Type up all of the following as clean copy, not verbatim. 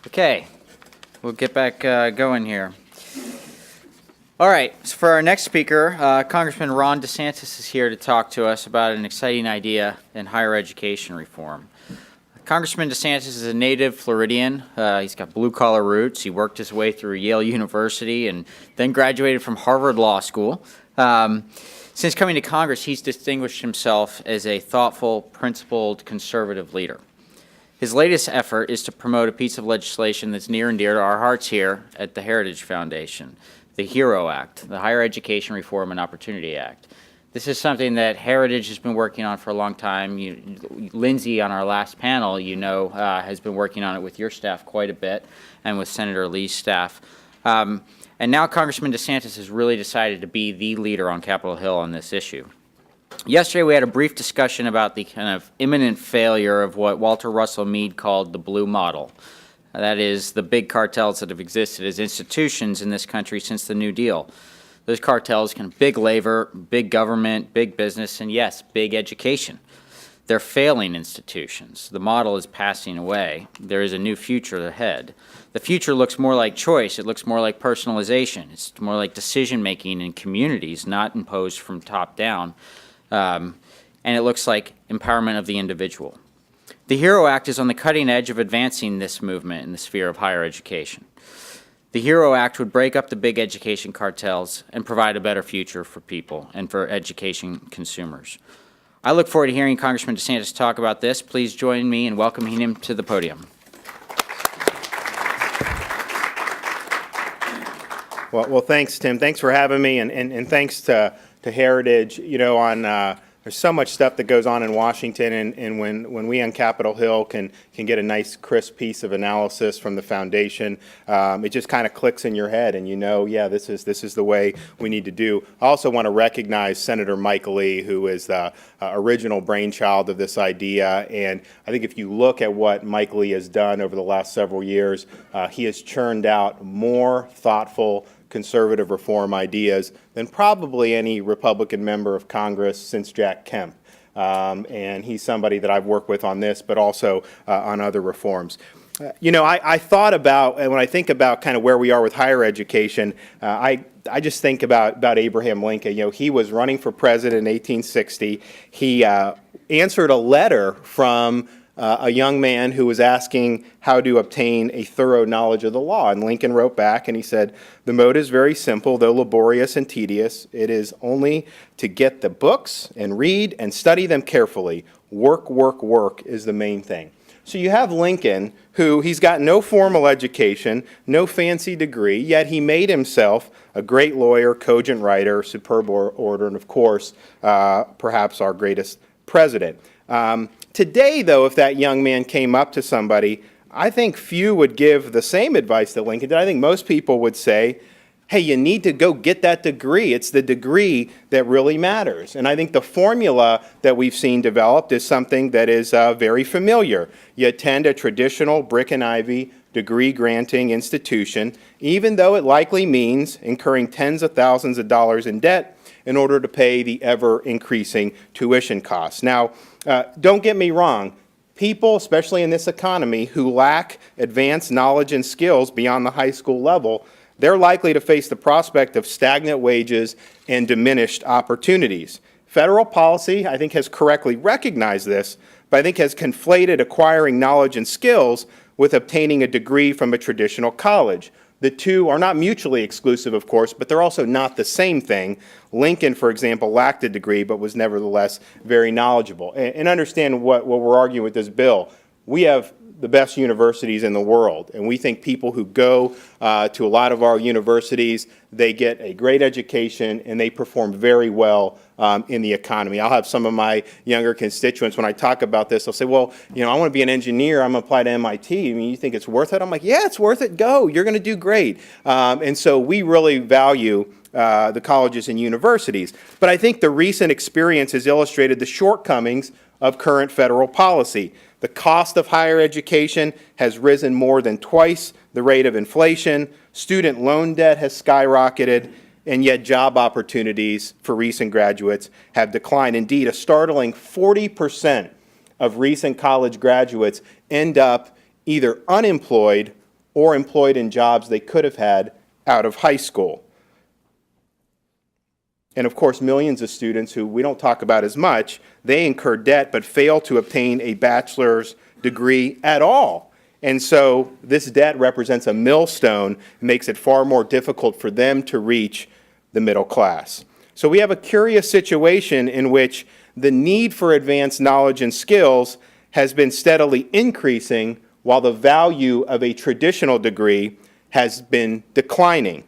Okay, we'll get back going here. All right, so for our next speaker, Congressman Ron DeSantis is here to talk to us about an exciting idea in higher education reform. Congressman DeSantis is a native Floridian. He's got blue-collar roots. He worked his way through Yale University and then graduated from Harvard Law School. Since coming to Congress, he's distinguished himself as a thoughtful, principled, conservative leader. His latest effort is to promote a piece of legislation that's near and dear to our hearts here at the Heritage Foundation, the HERO Act, the Higher Education Reform and Opportunity Act. This is something that Heritage has been working on for a long time. Lindsay, on our last panel, has been working on it with your staff quite a bit and with Senator Lee's staff. And now Congressman DeSantis has really decided to be the leader on Capitol Hill on this issue. Yesterday, we had a brief discussion about the kind of imminent failure of what Walter Russell Mead called the blue model. That is, the big cartels that have existed as institutions in this country since the New Deal. Those cartels can big labor, big government, big business, and yes, big education. They're failing institutions. The model is passing away. There is a new future ahead. The future looks more like choice. It looks more like personalization. It's more like decision-making in communities, not imposed from top down. And it looks like empowerment of the individual. The HERO Act is on the cutting edge of advancing this movement in the sphere of higher education. The HERO Act would break up the big education cartels and provide a better future for people and for education consumers. I look forward to hearing Congressman DeSantis talk about this. Please join me in welcoming him to the podium. Well, thanks, Tim. Thanks for having me, and thanks to Heritage. There's so much stuff that goes on in Washington, and when we on Capitol Hill can get a nice, crisp piece of analysis from the foundation, it just kind of clicks in your head, and yeah, this is the way we need to do. I also want to recognize Senator Mike Lee, who is the original brainchild of this idea, and I think if you look at what Mike Lee has done over the last several years, he has churned out more thoughtful, conservative reform ideas than probably any Republican member of Congress since Jack Kemp. And he's somebody that I've worked with on this, but also on other reforms. I thought about, and when I think about kind of where we are with higher education, I just think about Abraham Lincoln. He was running for president in 1860. He answered a letter from a young man who was asking how to obtain a thorough knowledge of the law. And Lincoln wrote back and he said, "The mode is very simple, though laborious and tedious. It is only to get the books and read and study them carefully. Work, work, work is the main thing." So you have Lincoln, who he's got no formal education, no fancy degree, yet he made himself a great lawyer, cogent writer, superb orator, and of course, perhaps our greatest president. Today, though, if that young man came up to somebody, I think few would give the same advice that Lincoln did. I think most people would say, hey, you need to go get that degree. It's the degree that really matters. And I think the formula that we've seen developed is something that is very familiar. You attend a traditional brick and ivy degree-granting institution, even though it likely means incurring tens of thousands of dollars in debt in order to pay the ever-increasing tuition costs. Now, don't get me wrong. People, especially in this economy, who lack advanced knowledge and skills beyond the high school level, they're likely to face the prospect of stagnant wages and diminished opportunities. Federal policy, I think, has correctly recognized this, but I think has conflated acquiring knowledge and skills with obtaining a degree from a traditional college. The two are not mutually exclusive, of course, but they're also not the same thing. Lincoln, for example, lacked a degree, but was nevertheless very knowledgeable. And understand what we're arguing with this bill. We have the best universities in the world, and we think people who go to a lot of our universities, they get a great education and they perform very well in the economy. I'll have some of my younger constituents, when I talk about this, they'll say, well, I want to be an engineer, I'm going to apply to MIT. I mean, you think it's worth it? I'm like, yeah, it's worth it, go, you're going to do great. And so we really value the colleges and universities. But I think the recent experience has illustrated the shortcomings of current federal policy. The cost of higher education has risen more than twice the rate of inflation. Student loan debt has skyrocketed, and yet job opportunities for recent graduates have declined. Indeed, a startling 40% of recent college graduates end up either unemployed or employed in jobs they could have had out of high school. And of course, millions of students who we don't talk about as much, they incur debt but fail to obtain a bachelor's degree at all. And so this debt represents a millstone, makes it far more difficult for them to reach the middle class. So we have a curious situation in which the need for advanced knowledge and skills has been steadily increasing while the value of a traditional degree has been declining.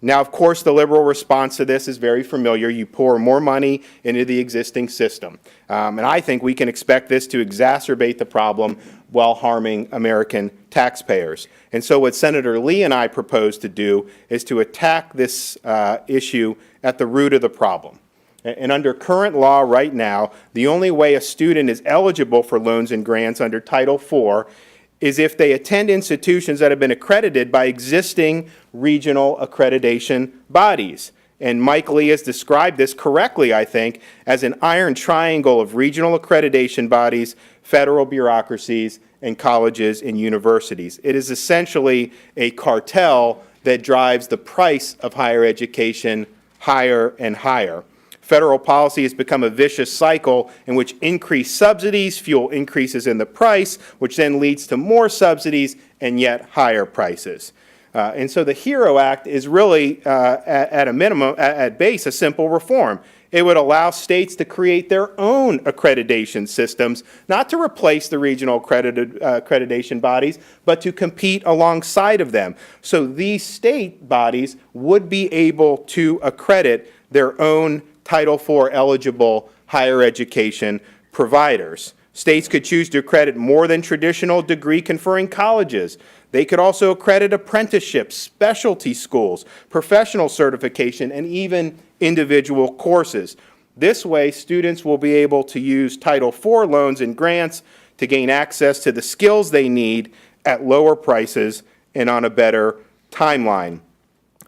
Now, of course, the liberal response to this is very familiar. You pour more money into the existing system. And I think we can expect this to exacerbate the problem while harming American taxpayers. And so what Senator Lee and I propose to do is to attack this issue at the root of the problem. And under current law right now, the only way a student is eligible for loans and grants under Title IV is if they attend institutions that have been accredited by existing regional accreditation bodies. And Mike Lee has described this correctly, I think, as an iron triangle of regional accreditation bodies, federal bureaucracies, and colleges and universities. It is essentially a cartel that drives the price of higher education higher and higher. Federal policy has become a vicious cycle in which increased subsidies fuel increases in the price, which then leads to more subsidies and yet higher prices. And so the HERO Act is really, at a minimum, at base, a simple reform. It would allow states to create their own accreditation systems, not to replace the regional accreditation bodies, but to compete alongside of them. So these state bodies would be able to accredit their own Title IV eligible higher education providers. States could choose to accredit more than traditional degree conferring colleges. They could also accredit apprenticeships, specialty schools, professional certification, and even individual courses. This way, students will be able to use Title IV loans and grants to gain access to the skills they need at lower prices and on a better timeline.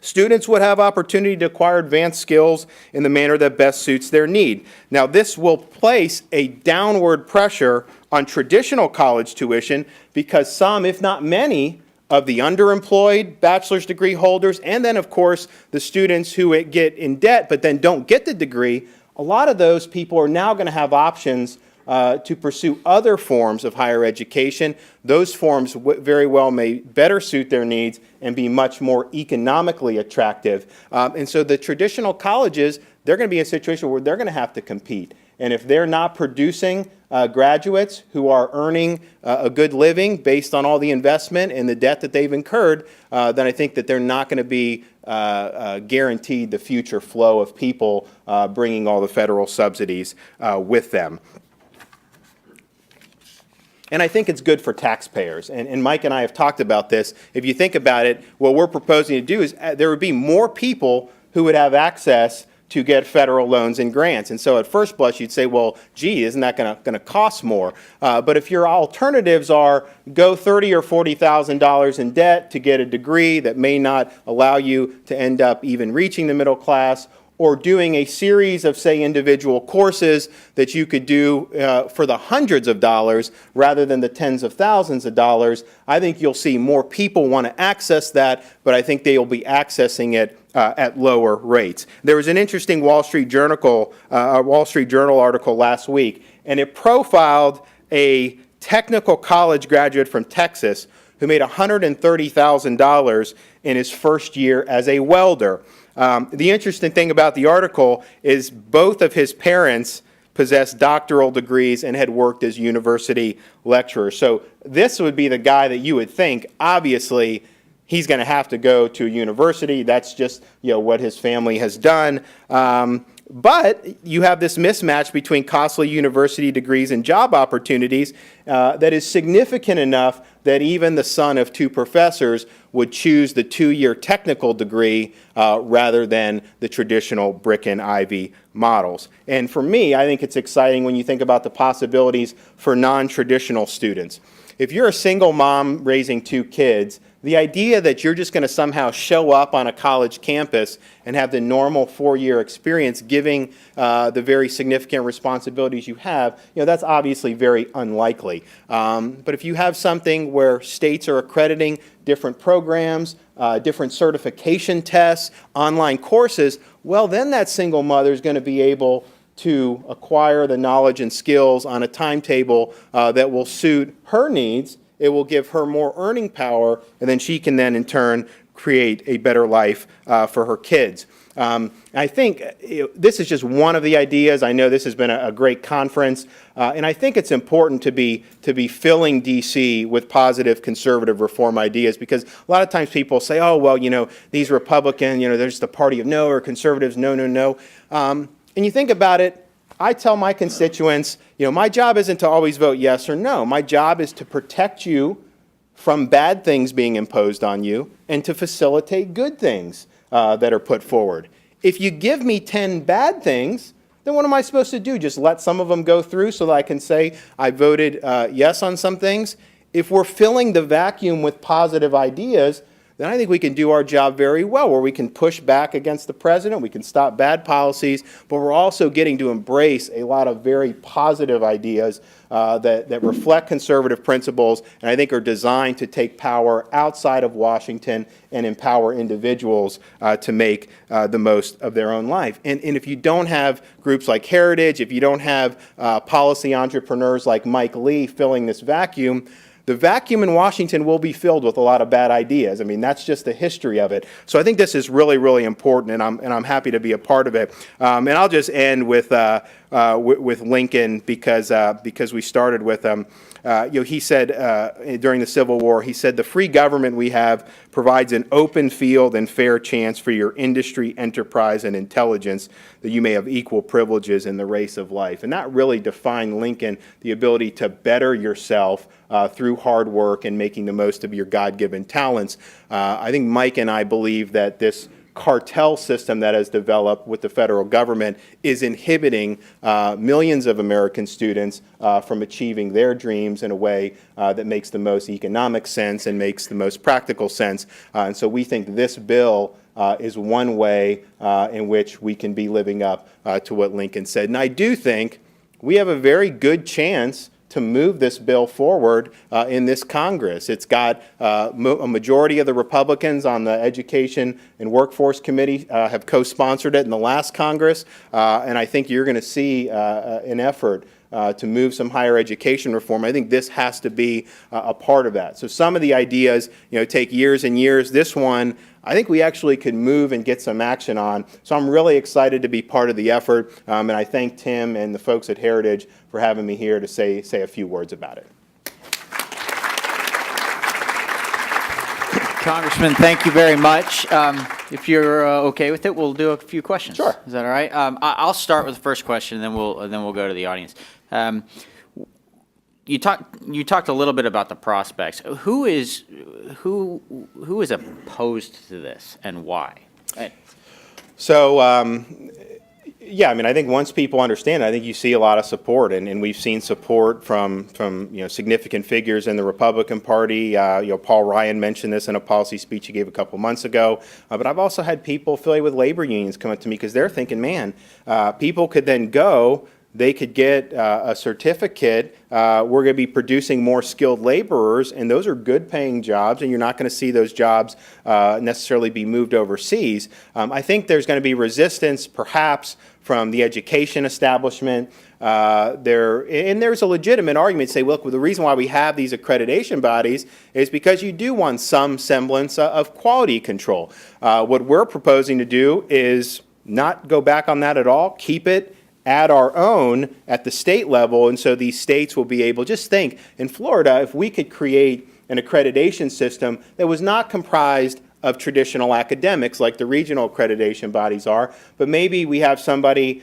Students would have opportunity to acquire advanced skills in the manner that best suits their need. Now, this will place a downward pressure on traditional college tuition because some, if not many, of the underemployed bachelor's degree holders, and then, of course, the students who get in debt but then don't get the degree, a lot of those people are now going to have options to pursue other forms of higher education. Those forms very well may better suit their needs and be much more economically attractive. And so the traditional colleges, they're going to be in a situation where they're going to have to compete. And if they're not producing graduates who are earning a good living based on all the investment and the debt that they've incurred, then I think that they're not going to be guaranteed the future flow of people bringing all the federal subsidies with them. And I think it's good for taxpayers. And Mike and I have talked about this. If you think about it, what we're proposing to do is there would be more people who would have access to get federal loans and grants. And so at first blush, you'd say, well, gee, isn't that going to cost more? But if your alternatives are go $30,000 or $40,000 in debt to get a degree that may not allow you to end up even reaching the middle class, or doing a series of, say, individual courses that you could do for the hundreds of dollars rather than the tens of thousands of dollars, I think you'll see more people want to access that, but I think they will be accessing it at lower rates. There was an interesting Wall Street Journal article last week, and it profiled a technical college graduate from Texas who made $130,000 in his first year as a welder. The interesting thing about the article is both of his parents possessed doctoral degrees and had worked as university lecturers. So this would be the guy that you would think, obviously, he's going to have to go to a university. That's just what his family has done. But you have this mismatch between costly university degrees and job opportunities that is significant enough that even the son of two professors would choose the two-year technical degree rather than the traditional brick and ivy models. And for me, I think it's exciting when you think about the possibilities for non-traditional students. If you're a single mom raising two kids, The idea that you're just going to somehow show up on a college campus and have the normal 4-year experience giving the very significant responsibilities you have, that's obviously very unlikely. But if you have something where states are accrediting different programs, different certification tests, online courses, well, then that single mother is going to be able to acquire the knowledge and skills on a timetable that will suit her needs. It will give her more earning power, and then she can then in turn create a better life for her kids. I think this is just one of the ideas. I know this has been a great conference, and I think it's important to be filling D.C. with positive conservative reform ideas, because a lot of times people say, oh, well, these Republicans, they're just the party of no, or conservatives, no, no, no. And you think about it, I tell my constituents, my job isn't to always vote yes or no. My job is to protect you from bad things being imposed on you and to facilitate good things that are put forward. If you give me 10 bad things, then what am I supposed to do? Just let some of them go through so that I can say I voted yes on some things? If we're filling the vacuum with positive ideas, then I think we can do our job very well, where we can push back against the president, we can stop bad policies, but we're also getting to embrace a lot of very positive ideas that reflect conservative principles, and I think are designed to take power outside of Washington and empower individuals to make the most of their own life. And if you don't have groups like Heritage, if you don't have policy entrepreneurs like Mike Lee filling this vacuum, the vacuum in Washington will be filled with a lot of bad ideas. I mean, that's just the history of it. So I think this is really, really important, and I'm happy to be a part of it. And I'll just end with Lincoln, because we started with him. He said during the Civil War, he said, "The free government we have provides an open field and fair chance for your industry, enterprise, and intelligence, that you may have equal privileges in the race of life." And that really defined Lincoln, the ability to better yourself through hard work and making the most of your God-given talents. I think Mike and I believe that this cartel system that has developed with the federal government is inhibiting millions of American students from achieving their dreams in a way that makes the most economic sense and makes the most practical sense. And so we think this bill is one way in which we can be living up to what Lincoln said. And I do think we have a very good chance to move this bill forward in this Congress. It's got a majority of the Republicans on the Education and Workforce Committee have co-sponsored it in the last Congress, and I think you're going to see an effort to move some higher education reform. I think this has to be a part of that. So some of the ideas, take years and years. This one, I think we actually could move and get some action on. So I'm really excited to be part of the effort, and I thank Tim and the folks at Heritage for having me here to say a few words about it. Congressman, thank you very much. If you're okay with it, we'll do a few questions. Sure. Is that all right? I'll start with the first question, and then we'll go to the audience. You talked a little bit about the prospects. Who is opposed to this, and why? So, yeah, I mean, I think once people understand, I think you see a lot of support, and we've seen support from significant figures in the Republican Party. Paul Ryan mentioned this in a policy speech he gave a couple months ago. But I've also had people affiliated with labor unions come up to me because they're thinking, man, people could then go. They could get a certificate. We're going to be producing more skilled laborers, and those are good-paying jobs, and you're not going to see those jobs necessarily be moved overseas. I think there's going to be resistance, perhaps, from the education establishment. And there's a legitimate argument to say, look, well, the reason why we have these accreditation bodies is because you do want some semblance of quality control. What we're proposing to do is not go back on that at all, keep it, add our own at the state level, and so these states will be able, just think, in Florida, if we could create an accreditation system that was not comprised of traditional academics like the regional accreditation bodies are, but maybe we have somebody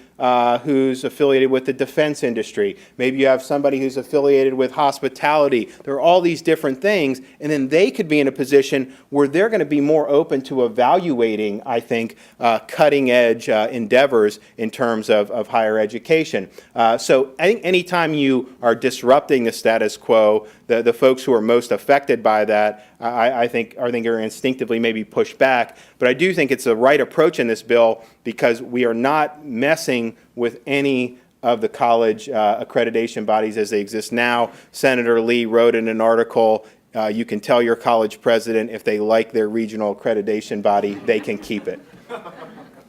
who's affiliated with the defense industry. Maybe you have somebody who's affiliated with hospitality. There are all these different things, and then they could be in a position where they're going to be more open to evaluating, I think, cutting-edge endeavors in terms of higher education. So I think anytime you are disrupting the status quo, the folks who are most affected by that, I think are instinctively maybe push back. But I do think it's the right approach in this bill because we are not messing with any of the college accreditation bodies as they exist now. Senator Lee wrote in an article, you can tell your college president if they like their regional accreditation body, they can keep it.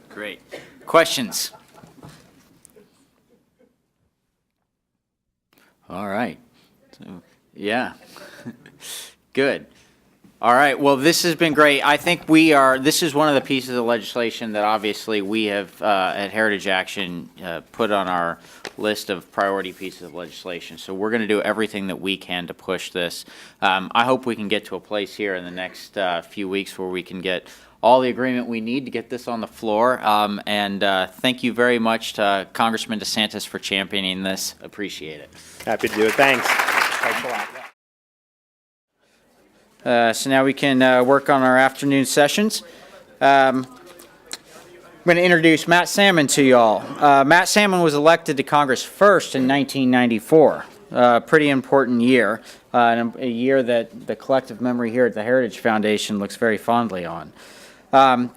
Great. Questions? All right. So, yeah. Good. All right. Well, this has been great. I think this is one of the pieces of legislation that obviously we have at Heritage Action put on our list of priority pieces of legislation. So we're going to do everything that we can to push this. I hope we can get to a place here in the next few weeks where we can get all the agreement we need to get this on the floor. And thank you very much to Congressman DeSantis for championing this. Appreciate it. Happy to do it. Thanks. Thanks a lot. So now we can work on our afternoon sessions. I'm going to introduce Matt Salmon to y'all. Matt Salmon was elected to Congress first in 1994. Pretty important year, and a year that the collective memory here at the Heritage Foundation looks very fondly on.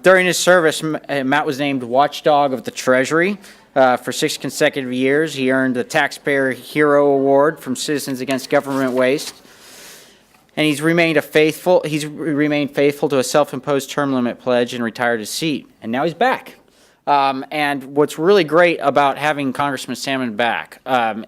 During his service, Matt was named Watchdog of the Treasury. For 6 consecutive years, he earned the Taxpayer Hero Award from Citizens Against Government Waste. And he's remained faithful to a self-imposed term limit pledge and retired his seat. And now he's back. And what's really great about having Congressman Salmon back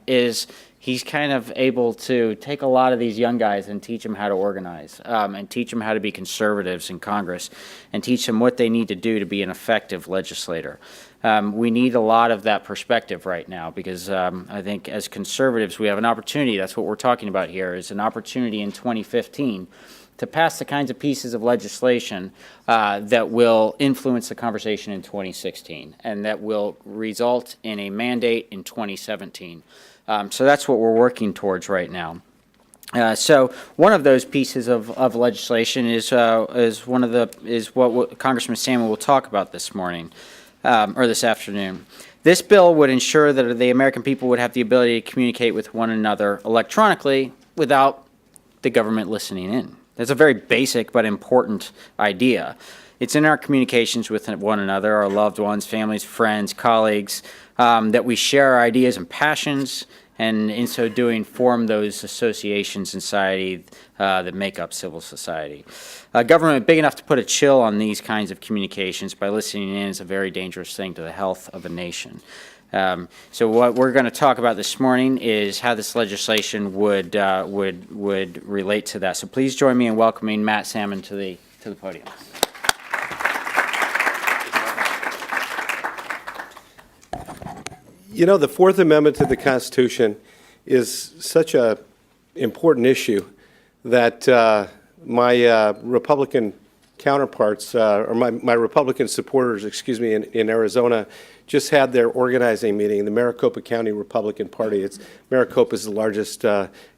is he's kind of able to take a lot of these young guys and teach them how to organize, and teach them how to be conservatives in Congress, and teach them what they need to do to be an effective legislator. We need a lot of that perspective right now because I think as conservatives we have an opportunity, that's what we're talking about here, is an opportunity in 2015 to pass the kinds of pieces of legislation that will influence the conversation in 2016 and that will result in a mandate in 2017. So that's what we're working towards right now. So one of those pieces of legislation is what Congressman Salmon will talk about this morning. Or this afternoon. This bill would ensure that the American people would have the ability to communicate with one another electronically without the government listening in. That's a very basic but important idea. It's in our communications with one another, our loved ones, families, friends, colleagues, that we share our ideas and passions, and in so doing form those associations in society that make up civil society. Government big enough to put a chill on these kinds of communications by listening in is a very dangerous thing to the health of a nation. So what we're going to talk about this morning is how this legislation would relate to that. So please join me in welcoming Matt Salmon to the podium. You know, the Fourth Amendment to the Constitution is such an important issue that my Republican counterparts, or my Republican supporters, excuse me, in Arizona, just had their organizing meeting in the Maricopa County Republican Party. Maricopa is the largest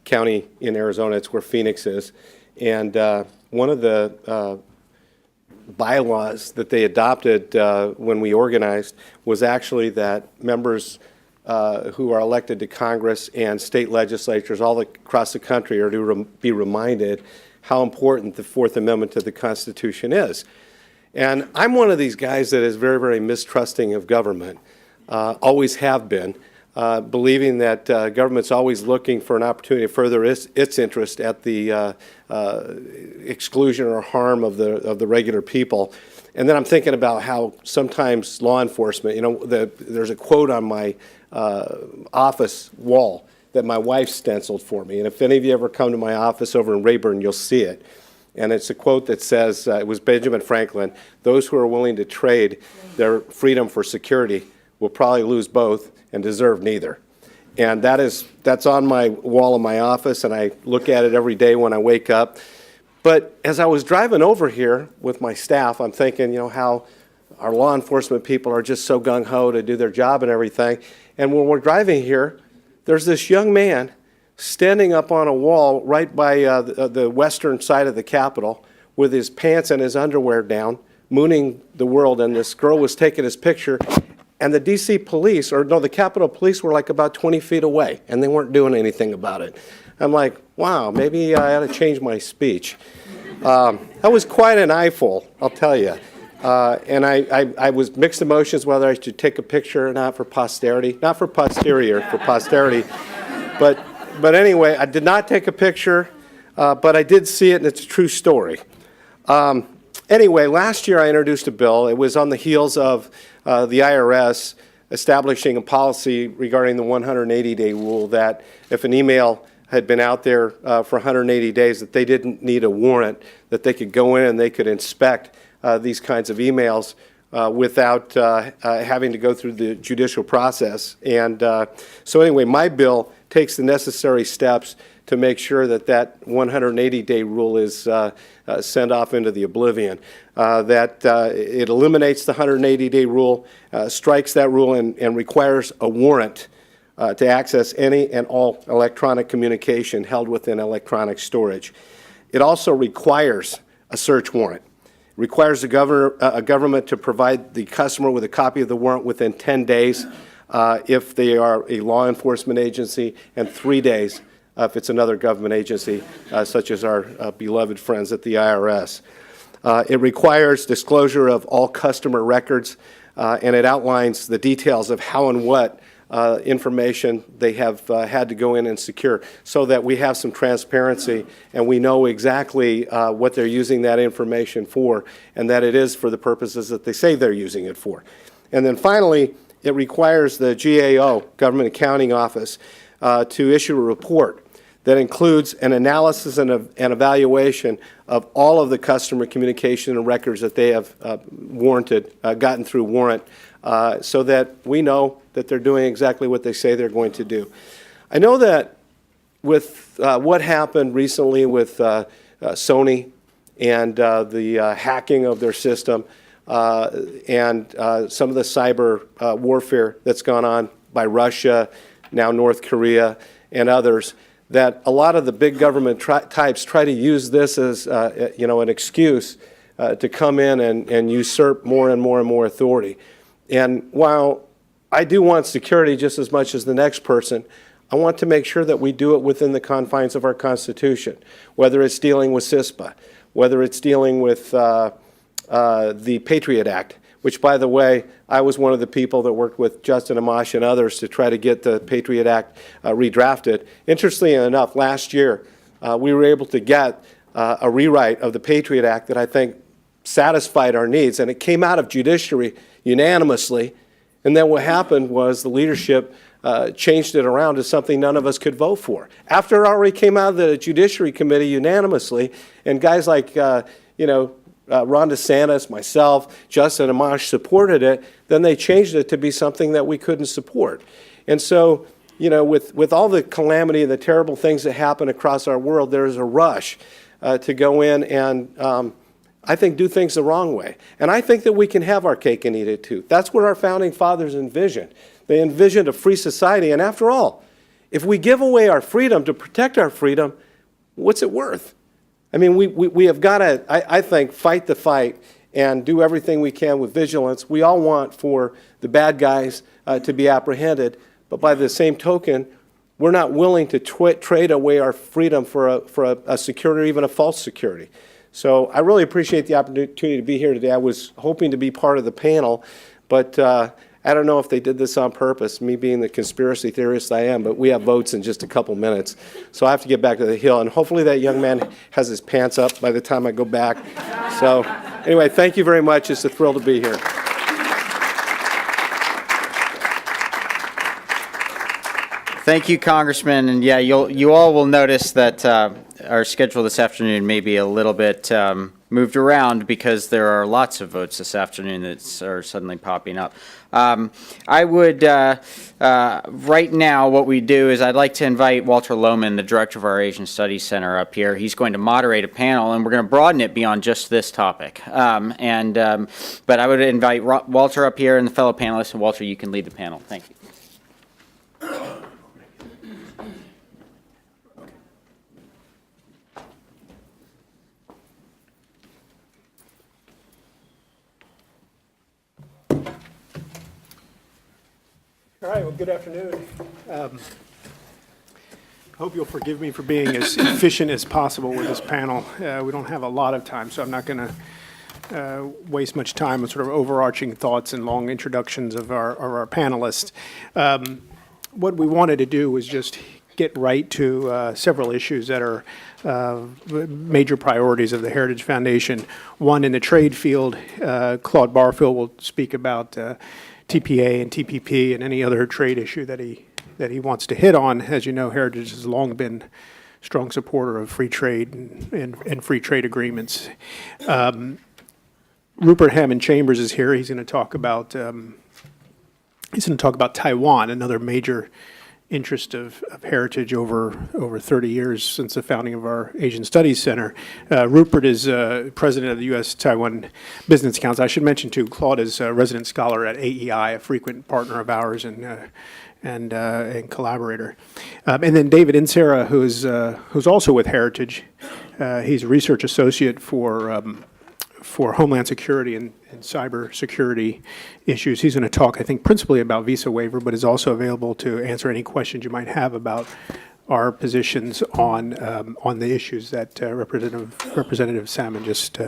county in Arizona. It's where Phoenix is. And one of the bylaws that they adopted when we organized was actually that members who are elected to Congress and state legislatures all across the country are to be reminded how important the Fourth Amendment to the Constitution is. And I'm one of these guys that is very, very mistrusting of government, always have been, believing that government's always looking for an opportunity to further its interest at the exclusion or harm of the regular people. And then I'm thinking about how sometimes law enforcement, you know, there's a quote on my office wall that my wife stenciled for me. And if any of you ever come to my office over in Rayburn, you'll see it. And it's a quote that says, it was Benjamin Franklin, "Those who are willing to trade their freedom for security will probably lose both and deserve neither." And that's on my wall in my office, and I look at it every day when I wake up. But as I was driving over here with my staff, I'm thinking, how our law enforcement people are just so gung-ho to do their job and everything. And when we're driving here, there's this young man standing up on a wall right by the western side of the Capitol with his pants and his underwear down, mooning the world, and this girl was taking his picture, and the D.C. police, or no, the Capitol Police were like about 20 feet away, and they weren't doing anything about it. I'm like, wow, maybe I ought to change my speech. That was quite an eyeful, I'll tell you. And I was mixed emotions whether I should take a picture or not for posterity. Not for posterior, for posterity. But anyway, I did not take a picture, but I did see it, and it's a true story. Anyway, last year I introduced a bill. It was on the heels of the IRS establishing a policy regarding the 180-day rule that if an email had been out there for 180 days, that they didn't need a warrant, that they could go in and they could inspect these kinds of emails without having to go through the judicial process. And so anyway, my bill takes the necessary steps to make sure that that 180-day rule is sent off into the oblivion, that it eliminates the 180-day rule, strikes that rule, and requires a warrant to access any and all electronic communication held within electronic storage. It also requires a search warrant. It requires a government to provide the customer with a copy of the warrant within 10 days if they are a law enforcement agency, and 3 days if it's another government agency, such as our beloved friends at the IRS. It requires disclosure of all customer records, and it outlines the details of how and what information they have had to go in and secure, so that we have some transparency and we know exactly what they're using that information for, and that it is for the purposes that they say they're using it for. And then finally, it requires the GAO, Government Accounting Office, to issue a report that includes an analysis and an evaluation of all of the customer communication and records that they have gotten through warrant, so that we know that they're doing exactly what they say they're going to do. I know that with what happened recently with Sony and the hacking of their system and some of the cyber warfare that's gone on by Russia, now North Korea, and others, that a lot of the big government types try to use this as an excuse to come in and usurp more and more and more authority. And while I do want security just as much as the next person, I want to make sure that we do it within the confines of our Constitution, whether it's dealing with CISPA, whether it's dealing with the Patriot Act, which, by the way, I was one of the people that worked with Justin Amash and others to try to get the Patriot Act redrafted. Interestingly enough, last year we were able to get a rewrite of the Patriot Act that I think satisfied our needs, and it came out of judiciary unanimously. And then what happened was the leadership changed it around to something none of us could vote for. After it already came out of the Judiciary Committee unanimously, and guys like, Ron DeSantis, myself, Justin Amash supported it, then they changed it to be something that we couldn't support. And so, with all the calamity and the terrible things that happen across our world, there is a rush to go in and I think do things the wrong way. And I think that we can have our cake and eat it too. That's what our founding fathers envisioned. They envisioned a free society, and after all, if we give away our freedom to protect our freedom, what's it worth? I mean, we have got to, I think, fight the fight and do everything we can with vigilance. We all want for the bad guys to be apprehended, but by the same token, we're not willing to trade away our freedom for a security or even a false security. So I really appreciate the opportunity to be here today. I was hoping to be part of the panel, but I don't know if they did this on purpose, me being the conspiracy theorist I am, but we have votes in just a couple minutes. So I have to get back to the Hill, and hopefully that young man has his pants up by the time I go back. So anyway, thank you very much. It's a thrill to be here. Thank you, Congressman. And yeah, you all will notice that our schedule this afternoon may be a little bit moved around because there are lots of votes this afternoon that are suddenly popping up. I would, right now, what we do is I'd like to invite Walter Lohman, the director of our Asian Studies Center, up here. He's going to moderate a panel, and we're going to broaden it beyond just this topic. But I would invite Walter up here and the fellow panelists, and Walter, you can lead the panel. Thank you. All right, well, good afternoon. I hope you'll forgive me for being as efficient as possible with this panel. We don't have a lot of time, so I'm not going to waste much time on sort of overarching thoughts and long introductions of our panelists. What we wanted to do was just get right to several issues that are major priorities of the Heritage Foundation. One, in the trade field, Claude Barfield will speak about TPA and TPP and any other trade issue that he wants to hit on. As you know, Heritage has long been a strong supporter of free trade and free trade agreements. Rupert Hammond Chambers is here. He's going to talk about Taiwan, another major interest of Heritage over 30 years since the founding of our Asian Studies Center. Rupert is president of the U.S. Taiwan Business Council. I should mention, too, Claude is a resident scholar at AEI, a frequent partner of ours and collaborator. And then David Insera, who's also with Heritage. He's a research associate for Homeland Security and cyber security issues. He's going to talk, I think, principally about visa waiver, but is also available to answer any questions you might have about our positions on the issues that Representative Salmon just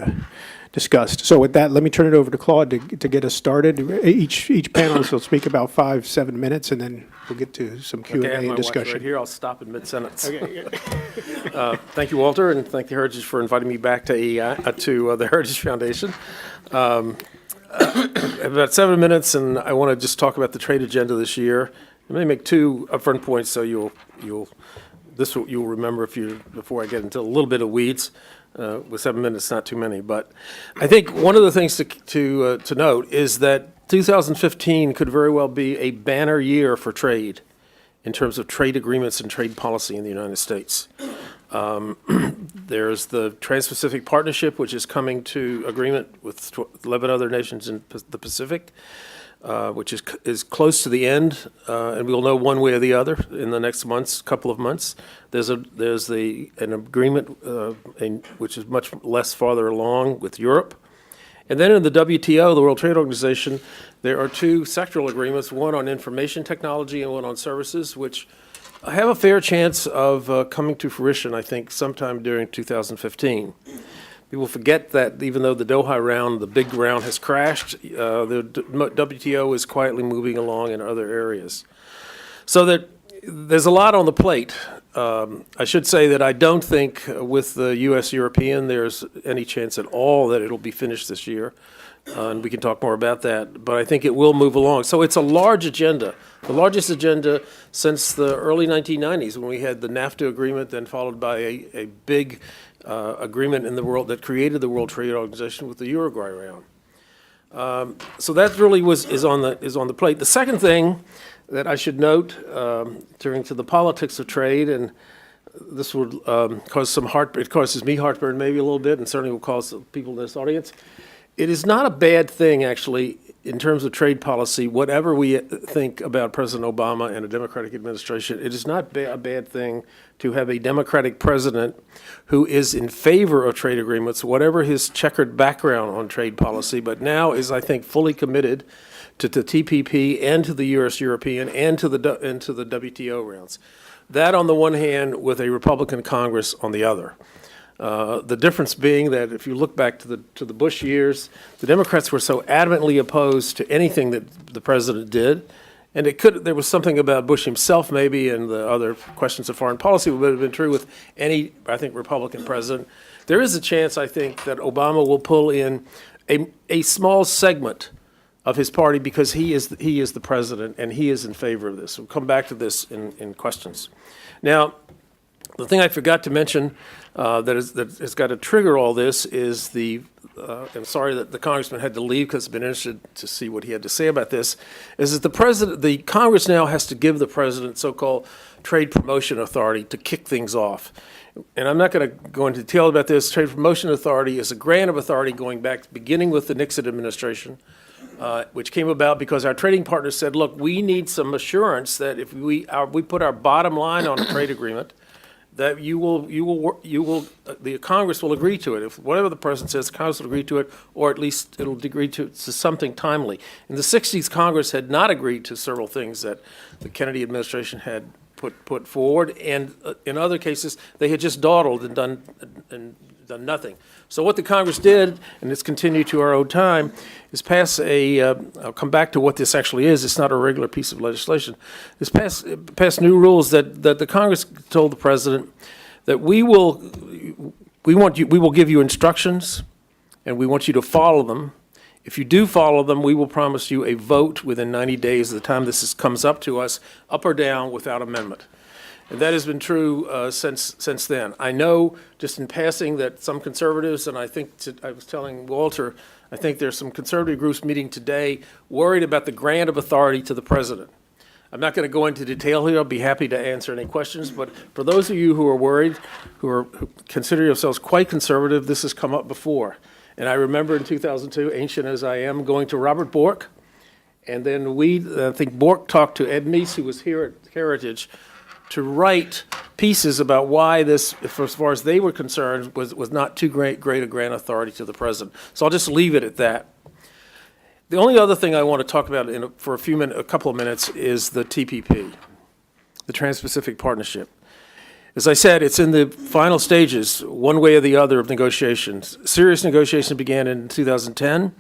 discussed. So with that, let me turn it over to Claude to get us started. Each panelist will speak about 5-7 minutes, and then we'll get to some Q&A Okay, I have my and watch discussion. right here. I'll stop in mid-sentence. Okay. Thank you, Walter, and thank the Heritage for inviting me back to AEI, to the Heritage Foundation. About 7 minutes, and I want to just talk about the trade agenda this year. Let me make two upfront points, so you'll remember before I get into a little bit of weeds. With 7 minutes, not too many, but I think one of the things to note is that 2015 could very well be a banner year for trade in terms of trade agreements and trade policy in the United States. There's the Trans-Pacific Partnership, which is coming to agreement with 11 other nations in the Pacific, which is close to the end, and we'll know one way or the other in the next couple of months. There's an agreement which is much less farther along with Europe. And then in the WTO, the World Trade Organization, there are two sectoral agreements, one on information technology and one on services, which have a fair chance of coming to fruition, I think, sometime during 2015. People forget that even though the Doha round, the big round, has crashed, the WTO is quietly moving along in other areas. So that there's a lot on the plate. I should say that I don't think with the U.S.-European there's any chance at all that it'll be finished this year, and we can talk more about that, but I think it will move along. So it's a large agenda, the largest agenda since the early 1990s when we had the NAFTA agreement, then followed by a big agreement in the world that created the World Trade Organization with the Uruguay round. So that really is on the plate. The second thing that I should note, turning to the politics of trade, and this would cause it causes me heartburn maybe a little bit, and certainly will cause people in this audience. It is not a bad thing, actually, in terms of trade policy, whatever we think about President Obama and a Democratic administration, it is not a bad thing to have a Democratic president who is in favor of trade agreements, whatever his checkered background on trade policy, but now is, I think, fully committed to the TPP and to the U.S.-European and to the WTO rounds. That on the one hand, with a Republican Congress on the other. The difference being that if you look back to the Bush years, the Democrats were so adamantly opposed to anything that the president did, and there was something about Bush himself maybe and the other questions of foreign policy would have been true with any, I think, Republican president. There is a chance, I think, that Obama will pull in a small segment of his party because he is the president and he is in favor of this. We'll come back to this in questions. Now, The thing I forgot to mention that has got to trigger all this is I'm sorry that the congressman had to leave because I've been interested to see what he had to say about this, is that the Congress now has to give the president so-called trade promotion authority to kick things off. And I'm not going to go into detail about this. Trade promotion authority is a grant of authority going back, beginning with the Nixon administration, which came about because our trading partners said, look, we need some assurance that if we put our bottom line on a trade agreement, that the Congress will agree to it. If whatever the president says, Congress will agree to it, or at least it'll agree to something timely. In the 60s, Congress had not agreed to several things that the Kennedy administration had put forward, and in other cases, they had just dawdled and done nothing. So what the Congress did, and it's continued to our own time, is pass I'll come back to what this actually is. It's not a regular piece of legislation. It's pass new rules that the Congress told the president that we will give you instructions, and we want you to follow them. If you do follow them, we will promise you a vote within 90 days of the time this comes up to us, up or down, without amendment. And that has been true since then. I know, just in passing, that some conservatives, and I was telling Walter, I think there's some conservative groups meeting today worried about the grant of authority to the president. I'm not going to go into detail here. I'll be happy to answer any questions. But for those of you who are worried, who consider yourselves quite conservative, this has come up before. And I remember in 2002, ancient as I am, going to Robert Bork. And then I think Bork talked to Ed Meese, who was here at Heritage, to write pieces about why this, as far as they were concerned, was not too great a grant authority to the president. So I'll just leave it at that. The only other thing I want to talk about for a couple of minutes is the TPP, the Trans-Pacific Partnership. As I said, it's in the final stages, one way or the other, of negotiations. Serious negotiations began in 2010,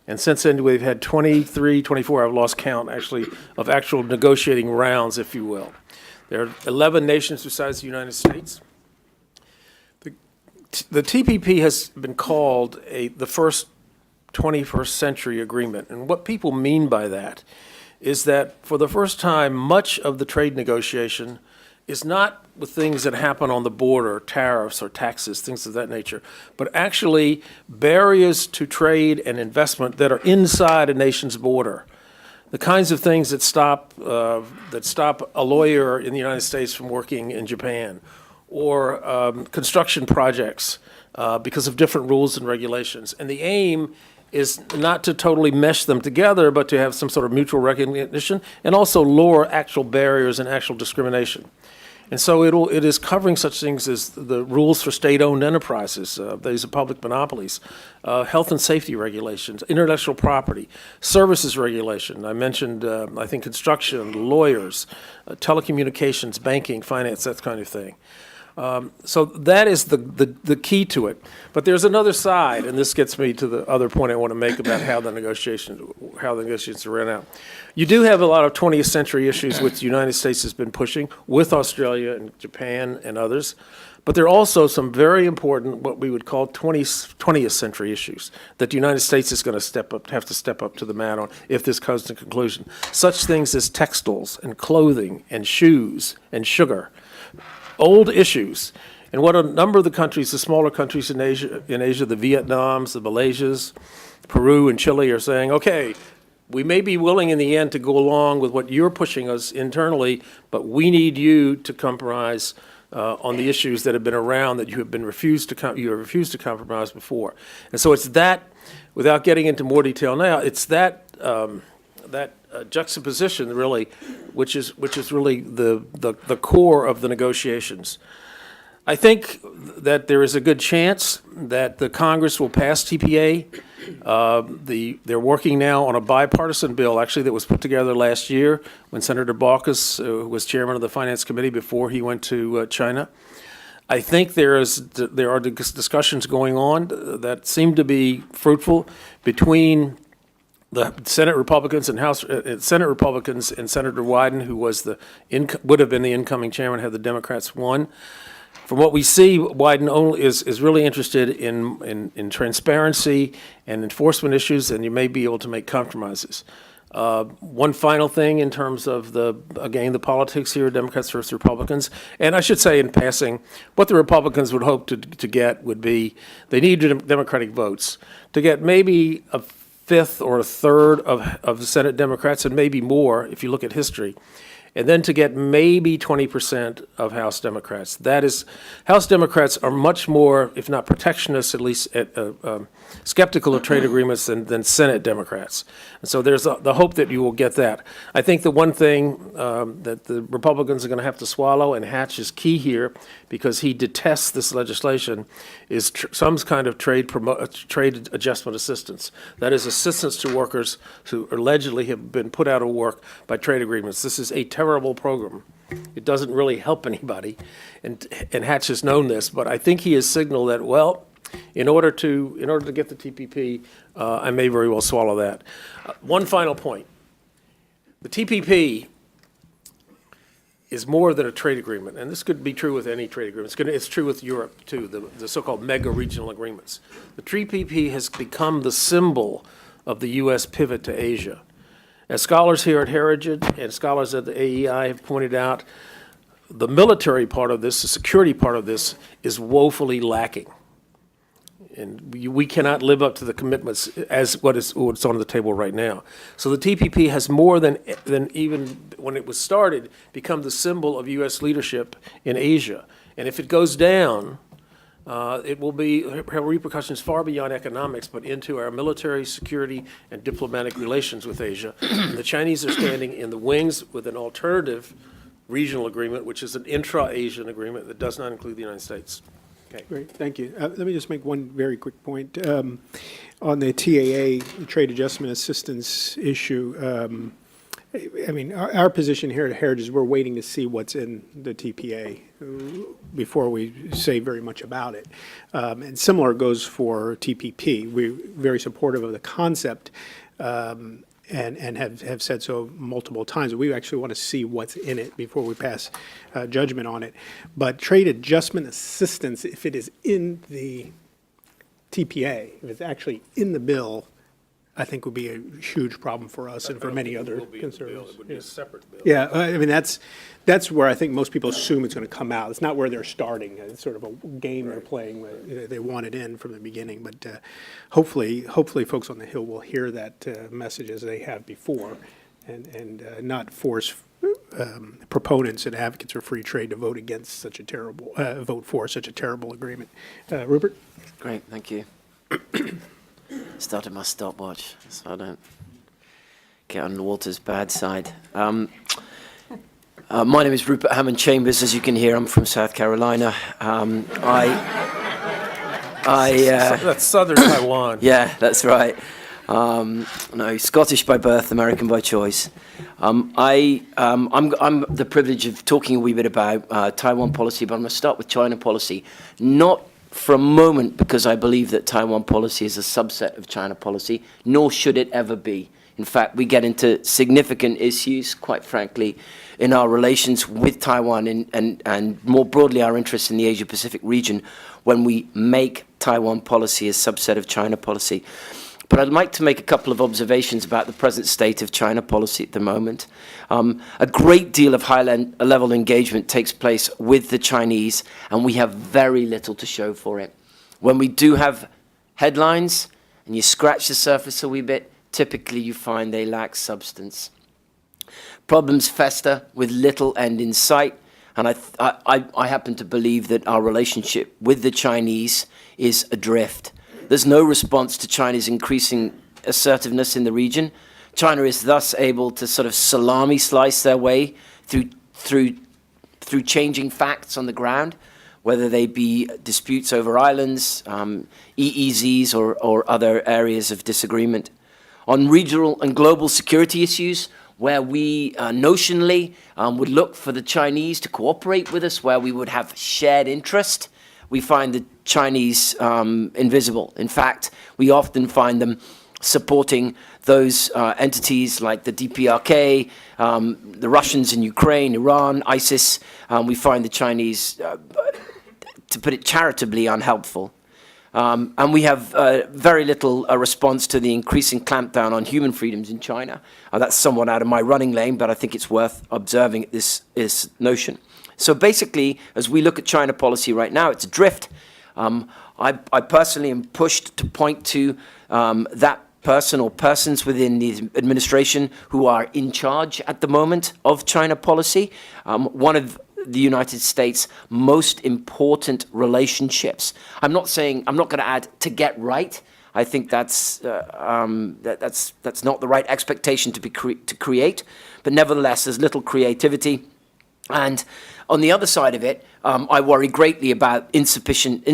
and since then we've had 23, 24, I've lost count actually, of actual negotiating rounds, if you will. There are 11 nations besides the United States. The TPP has been called the first 21st century agreement. And what people mean by that is that for the first time, much of the trade negotiation is not with things that happen on the border, tariffs or taxes, things of that nature, but actually barriers to trade and investment that are inside a nation's border. The kinds of things that stop a lawyer in the United States from working in Japan, or construction projects because of different rules and regulations. And the aim is not to totally mesh them together, but to have some sort of mutual recognition and also lower actual barriers and actual discrimination. And so it is covering such things as the rules for state-owned enterprises, these are public monopolies, health and safety regulations, intellectual property, services regulation. I mentioned, I think, construction, lawyers, telecommunications, banking, finance, that kind of thing. So that is the key to it. But there's another side, and this gets me to the other point I want to make about how the negotiations ran out. You do have a lot of 20th century issues which the United States has been pushing with Australia and Japan and others. But there are also some very important, what we would call 20th century issues that the United States is going to have to step up to the mat on if this comes to conclusion. Such things as textiles and clothing and shoes and sugar. Old issues. And what a number of the countries, the smaller countries in Asia, the Vietnams, the Malaysias, Peru and Chile are saying, okay, we may be willing in the end to go along with what you're pushing us internally, but we need you to compromise on the issues that have been around that you have refused to compromise before. And so it's that, without getting into more detail now, it's that juxtaposition really, which is really the core of the negotiations. I think that there is a good chance that the Congress will pass TPA. They're working now on a bipartisan bill, actually, that was put together last year when Senator Baucus was chairman of the Finance Committee before he went to China. I think there are discussions going on that seem to be fruitful between the Senate Republicans and Senate Republicans and Senator Wyden, who would have been the incoming chairman had the Democrats won. From what we see, Wyden is really interested in transparency and enforcement issues, and you may be able to make compromises. One final thing in terms of the politics here, Democrats versus Republicans. And I should say in passing, what the Republicans would hope to get would be, they need Democratic votes to get maybe a fifth or a third of the Senate Democrats, and maybe more if you look at history. And then to get maybe 20% of House Democrats. That is, House Democrats are much more, if not protectionist, at least skeptical of trade agreements than Senate Democrats. And so there's the hope that you will get that. I think the one thing that the Republicans are going to have to swallow, and Hatch is key here because he detests this legislation, is some kind of trade adjustment assistance. That is assistance to workers who allegedly have been put out of work by trade agreements. This is a terrible program. It doesn't really help anybody, and Hatch has known this, but I think he has signaled that, well, in order to get the TPP, I may very well swallow that. One final point. The TPP is more than a trade agreement, and this could be true with any trade agreement. It's true with Europe, too, the so-called mega-regional agreements. The TPP has become the symbol of the U.S. pivot to Asia. As scholars here at Heritage and scholars at the AEI have pointed out, the military part of this, the security part of this, is woefully lacking. And we cannot live up to the commitments as what's on the table right now. So the TPP has more than even when it was started, become the symbol of U.S. leadership in Asia. And if it goes down, it will have repercussions far beyond economics, but into our military, security, and diplomatic relations with Asia. And the Chinese are standing in the wings with an alternative regional agreement, which is an intra-Asian agreement that does not include the United States. Okay. Great, thank you. Let me just make one very quick point. On the TAA, Trade Adjustment Assistance issue, I mean, our position here at Heritage is we're waiting to see what's in the TPA before we say very much about it. And similar goes for TPP. We're very supportive of the concept and have said so multiple times. We actually want to see what's in it before we pass judgment on it. But trade adjustment assistance, if it is in the TPA, if it's actually in the bill, I think would be a huge problem for us and for many other conservatives. It would be a separate bill. Yeah, I mean, that's where I think most people assume it's going to come out. It's not where they're starting. It's sort of a game they're playing. They want it in from the beginning. But hopefully folks on the Hill will hear that message as they have before and not force proponents and advocates for free trade to vote against such a terrible, vote for such a terrible agreement. Rupert? Great, thank you. Started my stopwatch so I don't get on Walter's bad side. My name is Rupert Hammond Chambers. As you can hear, I'm from South Carolina. That's southern Taiwan. Yeah, that's right. No, Scottish by birth, American by choice. I'm the privilege of talking a wee bit about Taiwan policy, but I'm going to start with China policy. Not for a moment because I believe that Taiwan policy is a subset of China policy, nor should it ever be. In fact, we get into significant issues, quite frankly, in our relations with Taiwan and more broadly our interests in the Asia-Pacific region when we make Taiwan policy a subset of China policy. But I'd like to make a couple of observations about the present state of China policy at the moment. A great deal of high-level engagement takes place with the Chinese, and we have very little to show for it. When we do have headlines, and you scratch the surface a wee bit, typically you find they lack substance. Problems fester with little end in sight, and I happen to believe that our relationship with the Chinese is adrift. There's no response to China's increasing assertiveness in the region. China is thus able to sort of salami slice their way through changing facts on the ground, whether they be disputes over islands, EEZs, or other areas of disagreement. On regional and global security issues, where we notionally would look for the Chinese to cooperate with us, where we would have shared interest, we find the Chinese invisible. In fact, we often find them supporting those entities like the DPRK, the Russians in Ukraine, Iran, ISIS. We find the Chinese, to put it charitably, unhelpful. And we have very little response to the increasing clampdown on human freedoms in China. That's somewhat out of my running lane, but I think it's worth observing this notion. So basically, as we look at China policy right now, it's adrift. I personally am pushed to point to that person or persons within the administration who are in charge at the moment of China policy. One of the United States' most important relationships. I'm not going to add to get right. I think that's not the right expectation to create. But nevertheless, there's little creativity. And on the other side of it, I worry greatly about insufficient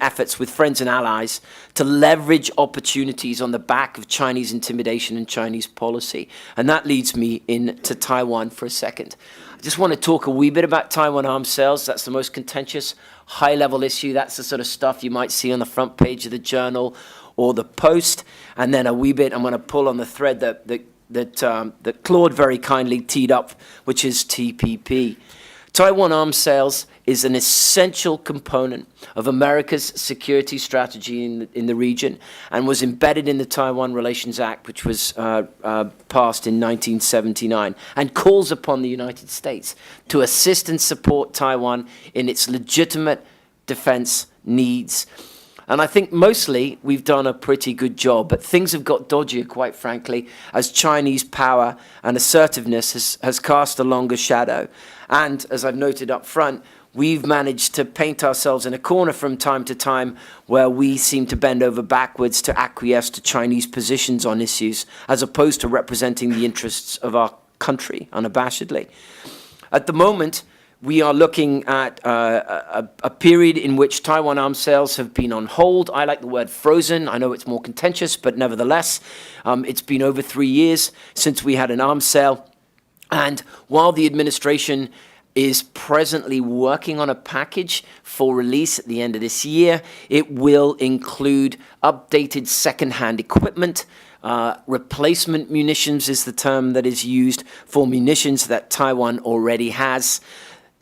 efforts with friends and allies to leverage opportunities on the back of Chinese intimidation and Chinese policy. And that leads me into Taiwan for a second. I just want to talk a wee bit about Taiwan arms sales. That's the most contentious, high-level issue. That's the sort of stuff you might see on the front page of the Journal or the Post. And then a wee bit, I'm going to pull on the thread that Claude very kindly teed up, which is TPP. Taiwan arms sales is an essential component of America's security strategy in the region and was embedded in the Taiwan Relations Act, which was passed in 1979, and calls upon the United States to assist and support Taiwan in its legitimate defense needs. And I think mostly we've done a pretty good job, but things have got dodgier, quite frankly, as Chinese power and assertiveness has cast a longer shadow. And as I've noted up front, we've managed to paint ourselves in a corner from time to time where we seem to bend over backwards to acquiesce to Chinese positions on issues, as opposed to representing the interests of our country unabashedly. At the moment, we are looking at a period in which Taiwan arms sales have been on hold. I like the word frozen. I know it's more contentious, but nevertheless, it's been over 3 years since we had an arms sale. And while the administration is presently working on a package for release at the end of this year, it will include updated second-hand equipment. Replacement munitions is the term that is used for munitions that Taiwan already has.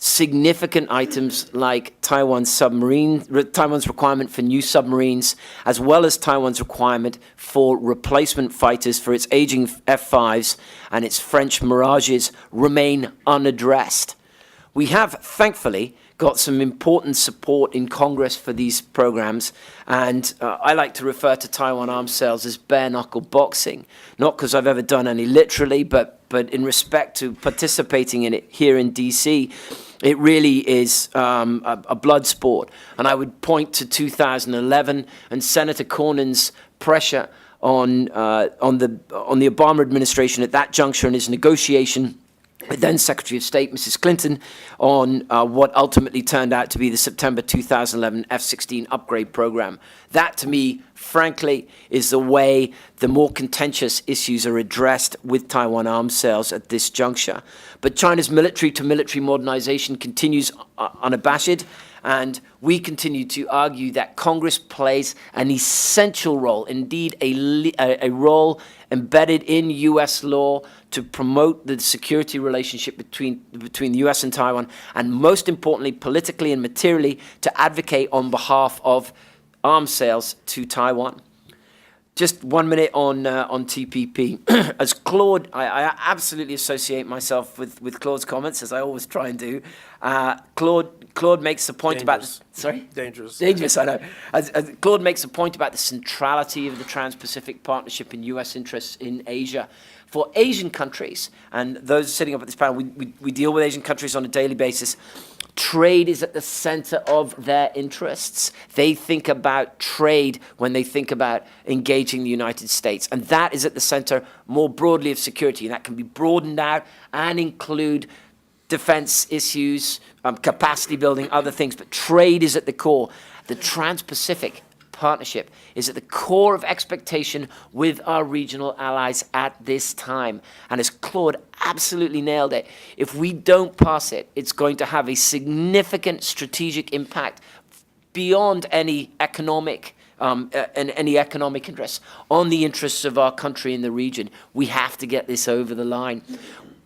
Significant items like Taiwan's requirement for new submarines, as well as Taiwan's requirement for replacement fighters for its aging F-5s and its French Mirages, remain unaddressed. We have, thankfully, got some important support in Congress for these programs, and I like to refer to Taiwan arms sales as bare-knuckle boxing, not because I've ever done any literally, but in respect to participating in it here in D.C., it really is a blood sport. And I would point to 2011 and Senator Cornyn's pressure on the Obama administration at that juncture in his negotiation with then Secretary of State Mrs. Clinton on what ultimately turned out to be the September 2011 F-16 upgrade program. That, to me, frankly, is the way the more contentious issues are addressed with Taiwan arms sales at this juncture. But China's military-to-military modernization continues unabashed, and we continue to argue that Congress plays an essential role, indeed a role embedded in U.S. law to promote the security relationship between the U.S. and Taiwan, and most importantly, politically and materially, to advocate on behalf of arms sales to Taiwan. Just 1 minute on TPP. As Claude, I absolutely associate myself with Claude's comments, as I always try and do. Claude makes a point Dangerous. about... Sorry? Dangerous, I know. As Claude makes a point about the centrality of the Trans-Pacific Partnership and U.S. interests in Asia. For Asian countries, and those sitting up at this panel, we deal with Asian countries on a daily basis. Trade is at the center of their interests. They think about trade when they think about engaging the United States. And that is at the center more broadly of security. And that can be broadened out and include defense issues, capacity building, other things. But trade is at the core. The Trans-Pacific Partnership is at the core of expectation with our regional allies at this time. And as Claude absolutely nailed it, if we don't pass it, it's going to have a significant strategic impact beyond any economic interests on the interests of our country in the region. We have to get this over the line.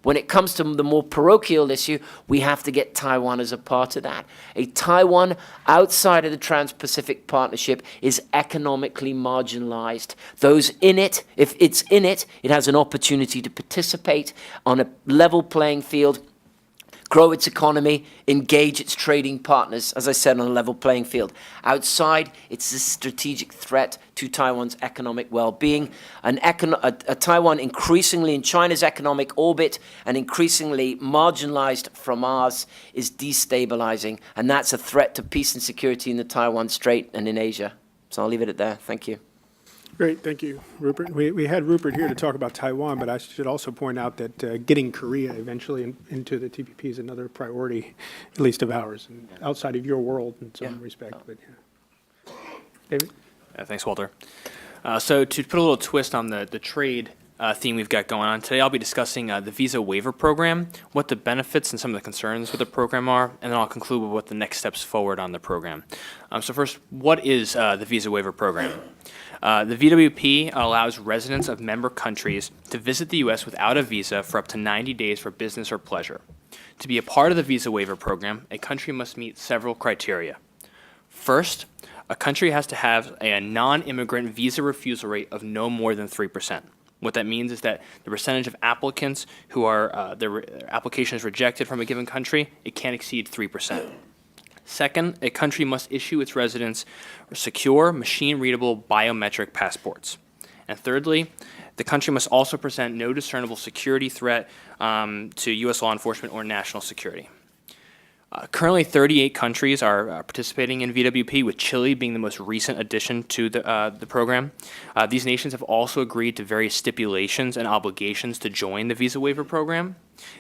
When it comes to the more parochial issue, we have to get Taiwan as a part of that. A Taiwan outside of the Trans-Pacific Partnership is economically marginalized. Those in it, if it's in it, it has an opportunity to participate on a level playing field, grow its economy, engage its trading partners, as I said, on a level playing field. Outside, it's a strategic threat to Taiwan's economic well-being. A Taiwan increasingly in China's economic orbit and increasingly marginalized from ours is destabilizing, and that's a threat to peace and security in the Taiwan Strait and in Asia. So I'll leave it at that. Thank you. Great, thank you, Rupert. We had Rupert here to talk about Taiwan, but I should also point out that getting Korea eventually into the TPP is another priority, at least of ours, and outside of your world in some respect. But yeah. David? Thanks, Walter. So to put a little twist on the trade theme we've got going on, today I'll be discussing the Visa Waiver Program, what the benefits and some of the concerns with the program are, and then I'll conclude with what the next steps forward on the program. So first, what is the Visa Waiver Program? The VWP allows residents of member countries to visit the U.S. without a visa for up to 90 days for business or pleasure. To be a part of the Visa Waiver Program, a country must meet several criteria. First, a country has to have a non-immigrant visa refusal rate of no more than 3%. What that means is that the percentage of applicants who are their application is rejected from a given country, it can't exceed 3%. Second, a country must issue its residents secure, machine-readable biometric passports. And thirdly, the country must also present no discernible security threat to U.S. law enforcement or national security. Currently, 38 countries are participating in VWP, with Chile being the most recent addition to the program. These nations have also agreed to various stipulations and obligations to join the Visa Waiver Program.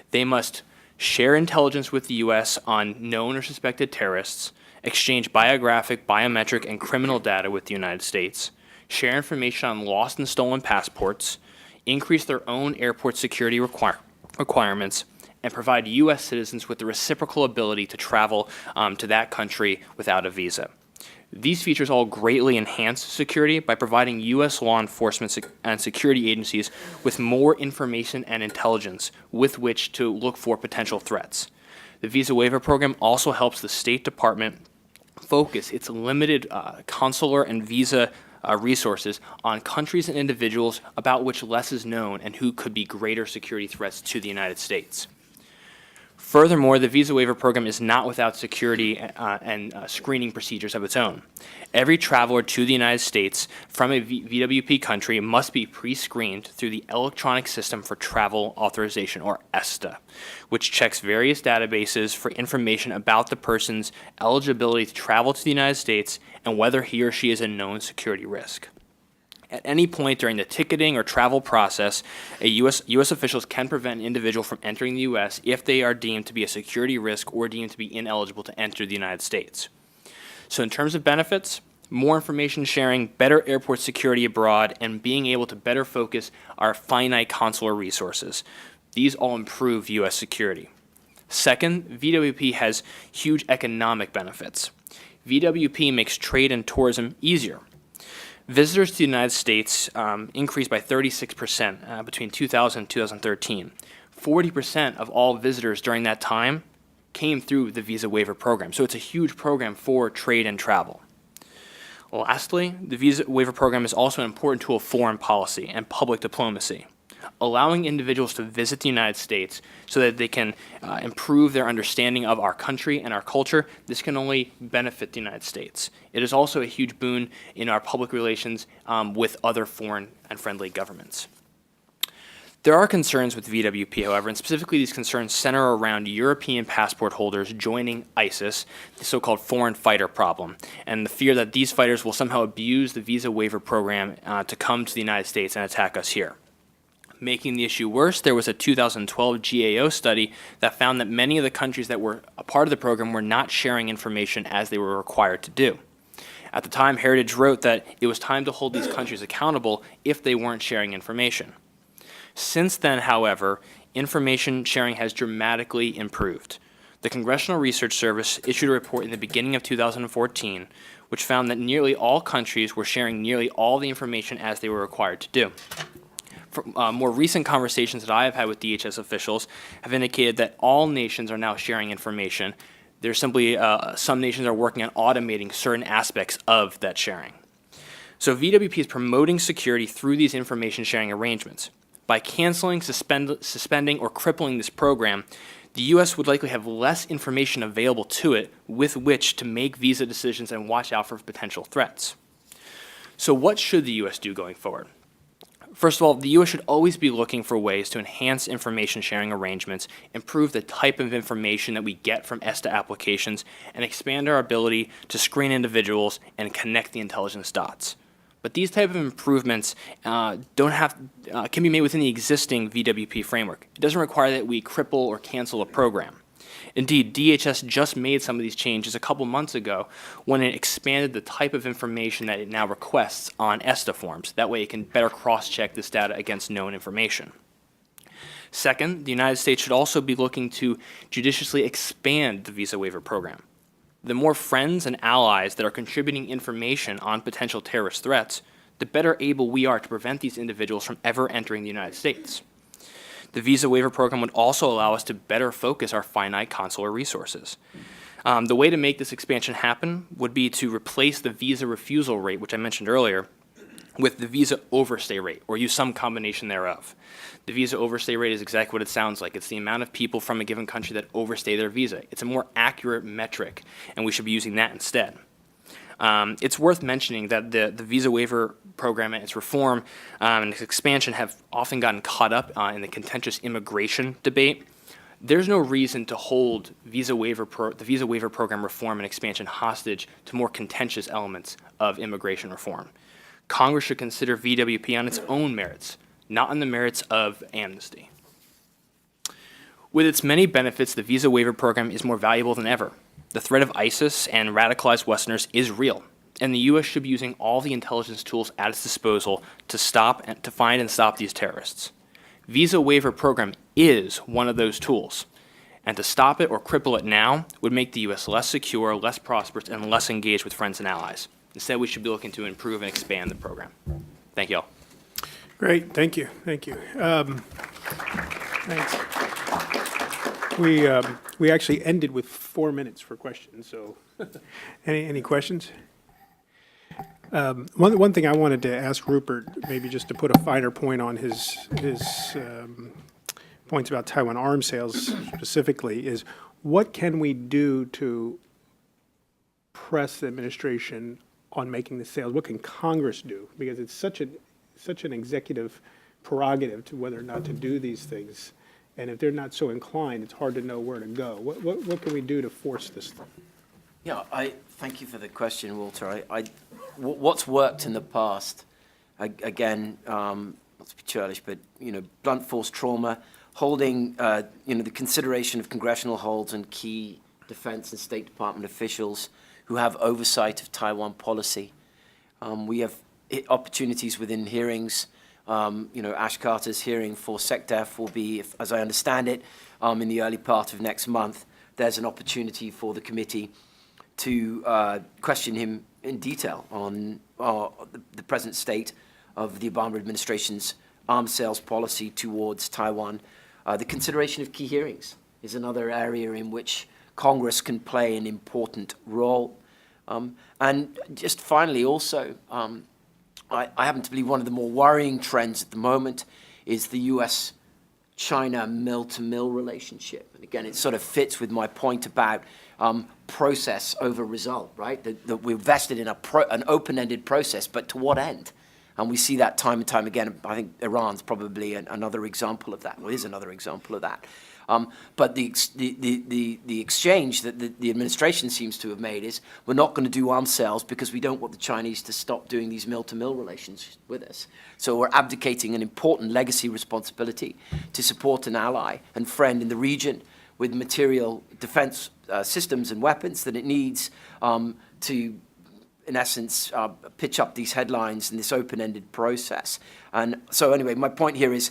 They must share intelligence with the U.S. on known or suspected terrorists, exchange biographic, biometric, and criminal data with the United States, share information on lost and stolen passports, increase their own airport security requirements, and provide U.S. citizens with the reciprocal ability to travel to that country without a visa. These features all greatly enhance security by providing U.S. law enforcement and security agencies with more information and intelligence with which to look for potential threats. The Visa Waiver Program also helps the State Department focus its limited consular and visa resources on countries and individuals about which less is known and who could be greater security threats to the United States. Furthermore, the Visa Waiver Program is not without security and screening procedures of its own. Every traveler to the United States from a VWP country must be pre-screened through the Electronic System for Travel Authorization, or ESTA, which checks various databases for information about the person's eligibility to travel to the United States and whether he or she is a known security risk. At any point during the ticketing or travel process, U.S. officials can prevent an individual from entering the U.S. if they are deemed to be a security risk or deemed to be ineligible to enter the United States. So in terms of benefits, more information sharing, better airport security abroad, and being able to better focus our finite consular resources. These all improve U.S. security. Second, VWP has huge economic benefits. VWP makes trade and tourism easier. Visitors to the United States increased by 36% between 2000 and 2013. 40% of all visitors during that time came through the Visa Waiver Program, so it's a huge program for trade and travel. Lastly, the Visa Waiver Program is also an important tool of foreign policy and public diplomacy, allowing individuals to visit the United States so that they can improve their understanding of our country and our culture. This can only benefit the United States. It is also a huge boon in our public relations with other foreign and friendly governments. There are concerns with VWP, however, and specifically these concerns center around European passport holders joining ISIS, the so-called foreign fighter problem, and the fear that these fighters will somehow abuse the Visa Waiver Program to come to the United States and attack us here. Making the issue worse, there was a 2012 GAO study that found that many of the countries that were a part of the program were not sharing information as they were required to do. At the time, Heritage wrote that it was time to hold these countries accountable if they weren't sharing information. Since then, however, information sharing has dramatically improved. The Congressional Research Service issued a report in the beginning of 2014 which found that nearly all countries were sharing nearly all the information as they were required to do. more recent conversations that I have had with DHS officials have indicated that all nations are now sharing information. There's simply some nations are working on automating certain aspects of that sharing. So VWP is promoting security through these information sharing arrangements. By canceling, suspending, or crippling this program, the U.S. would likely have less information available to it with which to make visa decisions and watch out for potential threats. So what should the U.S. do going forward? First of all, the U.S. should always be looking for ways to enhance information sharing arrangements, improve the type of information that we get from ESTA applications, and expand our ability to screen individuals and connect the intelligence dots. But these type of improvements can be made within the existing VWP framework. It doesn't require that we cripple or cancel a program. Indeed, DHS just made some of these changes a couple months ago when it expanded the type of information that it now requests on ESTA forms. That way it can better cross-check this data against known information. Second, the United States should also be looking to judiciously expand the visa waiver program. The more friends and allies that are contributing information on potential terrorist threats, the better able we are to prevent these individuals from ever entering the United States. The visa waiver program would also allow us to better focus our finite consular resources. The way to make this expansion happen would be to replace the visa refusal rate, which I mentioned earlier, with the visa overstay rate, or use some combination thereof. The visa overstay rate is exactly what it sounds like. It's the amount of people from a given country that overstay their visa. It's a more accurate metric, and we should be using that instead. It's worth mentioning that the visa waiver program and its reform and its expansion have often gotten caught up in the contentious immigration debate. There's no reason to hold the visa waiver program reform and expansion hostage to more contentious elements of immigration reform. Congress should consider VWP on its own merits, not on the merits of amnesty. With its many benefits, the visa waiver program is more valuable than ever. The threat of ISIS and radicalized Westerners is real, and the U.S. should be using all the intelligence tools at its disposal to find and stop these terrorists. Visa waiver program is one of those tools, and to stop it or cripple it now would make the U.S. less secure, less prosperous, and less engaged with friends and allies. Instead, we should be looking to improve and expand the program. Thank you all. Great, thank you, thank you. Thanks. We actually ended with 4 minutes for questions, so any questions? One thing I wanted to ask Rupert, maybe just to put a finer point on his points about Taiwan arms sales specifically, is what can we do to press the administration on making the sales? What can Congress do? Because it's such an executive prerogative to whether or not to do these things. And if they're not so inclined, it's hard to know where to go. What can we do to force this thing? Yeah, thank you for the question, Walter. What's worked in the past, again, not to be churlish, but, blunt force trauma, holding, the consideration of congressional holds and key Defense and State Department officials who have oversight of Taiwan policy. We have opportunities within hearings. Ash Carter's hearing for SecDef will be, as I understand it, in the early part of next month. There's an opportunity for the committee to question him in detail on the present state of the Obama administration's arms sales policy towards Taiwan. The consideration of key hearings is another area in which Congress can play an important role. And just finally, also, I happen to believe one of the more worrying trends at the moment is the U.S.-China mill-to-mill relationship. And again, it sort of fits with my point about process over result, right? That we're vested in an open-ended process, but to what end? And we see that time and time again. I think Iran's probably another example of that, or is another example of that. But the exchange that the administration seems to have made is we're not going to do arms sales because we don't want the Chinese to stop doing these mill-to-mill relations with us. So we're abdicating an important legacy responsibility to support an ally and friend in the region with material defense systems and weapons that it needs to, in essence, pitch up these headlines in this open-ended process. And so anyway, my point here is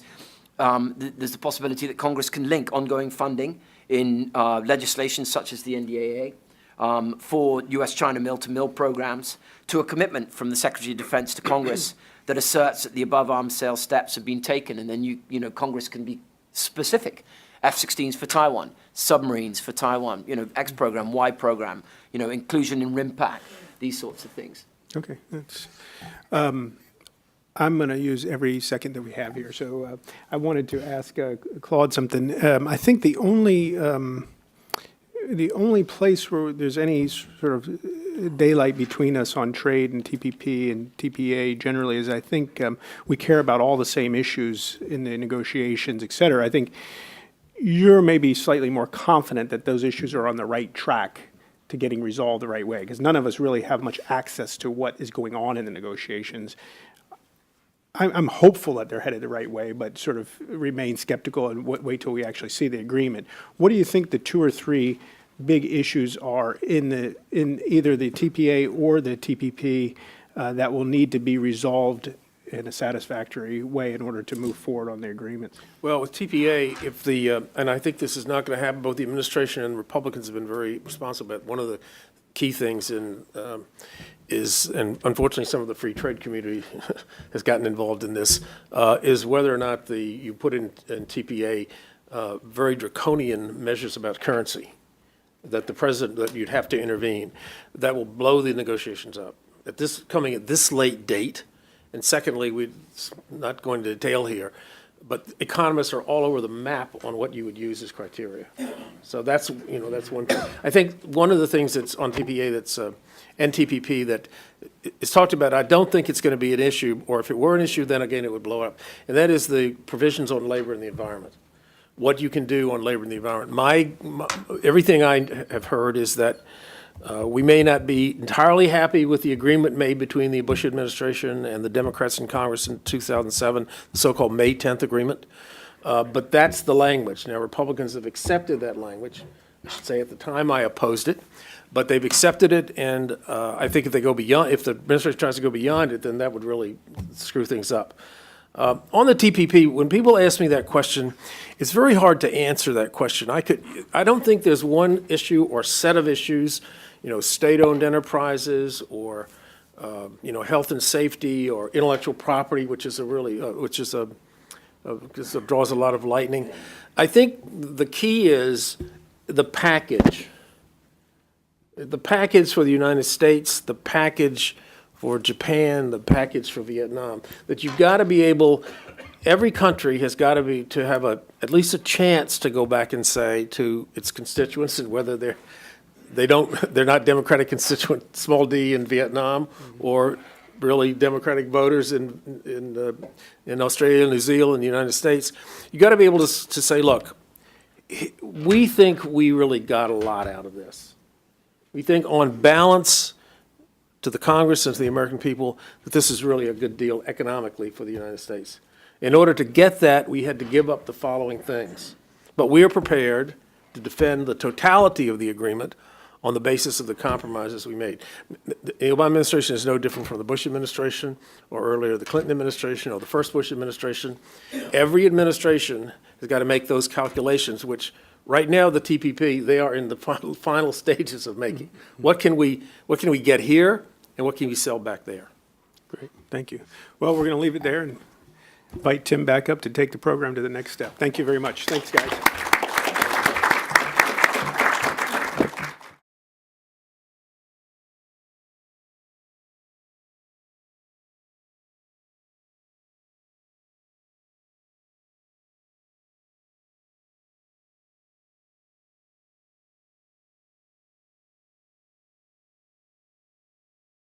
there's the possibility that Congress can link ongoing funding in legislation such as the NDAA for U.S.-China mill-to-mill programs, to a commitment from the Secretary of Defense to Congress that asserts that the above arms sales steps have been taken, and then Congress can be specific. F-16s for Taiwan, submarines for Taiwan, X program, Y program, inclusion in RIMPAC, these sorts of things. Okay, that's, I'm going to use every second that we have here. So I wanted to ask Claude something. I think the only place where there's any sort of daylight between us on trade and TPP and TPA generally is I think we care about all the same issues in the negotiations, et cetera. I think you're maybe slightly more confident that those issues are on the right track to getting resolved the right way, because none of us really have much access to what is going on in the negotiations. I'm hopeful that they're headed the right way, but sort of remain skeptical and wait till we actually see the agreement. What do you think the 2 or 3 big issues are in either the TPA or the TPP that will need to be resolved in a satisfactory way in order to move forward on the agreement? Well, with TPA, and I think this is not going to happen, both the administration and Republicans have been very responsible, but one of the key things is, and unfortunately some of the free trade community has gotten involved in this, is whether or not you put in TPA very draconian measures about currency, that that you'd have to intervene, that will blow the negotiations up. Coming at this late date, and secondly, we're not going to detail here, but economists are all over the map on what you would use as criteria. So that's one thing. I think one of the things that's on TPA and TPP that is talked about, I don't think it's going to be an issue, or if it were an issue, then again, it would blow up. And that is the provisions on labor and the environment. What you can do on labor and the environment. Everything I have heard is that we may not be entirely happy with the agreement made between the Bush administration and the Democrats in Congress in 2007, the so-called May 10th agreement, but that's the language. Now, Republicans have accepted that language. I should say at the time I opposed it, but they've accepted it, and I think if the administration tries to go beyond it, then that would really screw things up. On the TPP, when people ask me that question, it's very hard to answer that question. I don't think there's one issue or set of issues, state-owned enterprises or, health and safety or intellectual property, which draws a lot of lightning. I think the key is the package. The package for the United States, the package for Japan, the package for Vietnam, that you've got to be able, every country has got to have at least a chance to go back and say to its constituents, and whether they're not Democratic constituent, small d, in Vietnam, or really Democratic voters in Australia, New Zealand, the United States, you got to be able to say, look, we think we really got a lot out of this. We think on balance, to the Congress and to the American people, that this is really a good deal economically for the United States. In order to get that, we had to give up the following things. But we are prepared to defend the totality of the agreement on the basis of the compromises we made. The Obama administration is no different from the Bush administration, or earlier the Clinton administration, or the first Bush administration. Every administration has got to make those calculations, which right now the TPP, they are in the final stages of making. What can we get here? And what can we sell back there? Great, thank you. Well, we're going to leave it there and invite Tim back up to take the program to the next step. Thank you very much. Thanks, guys.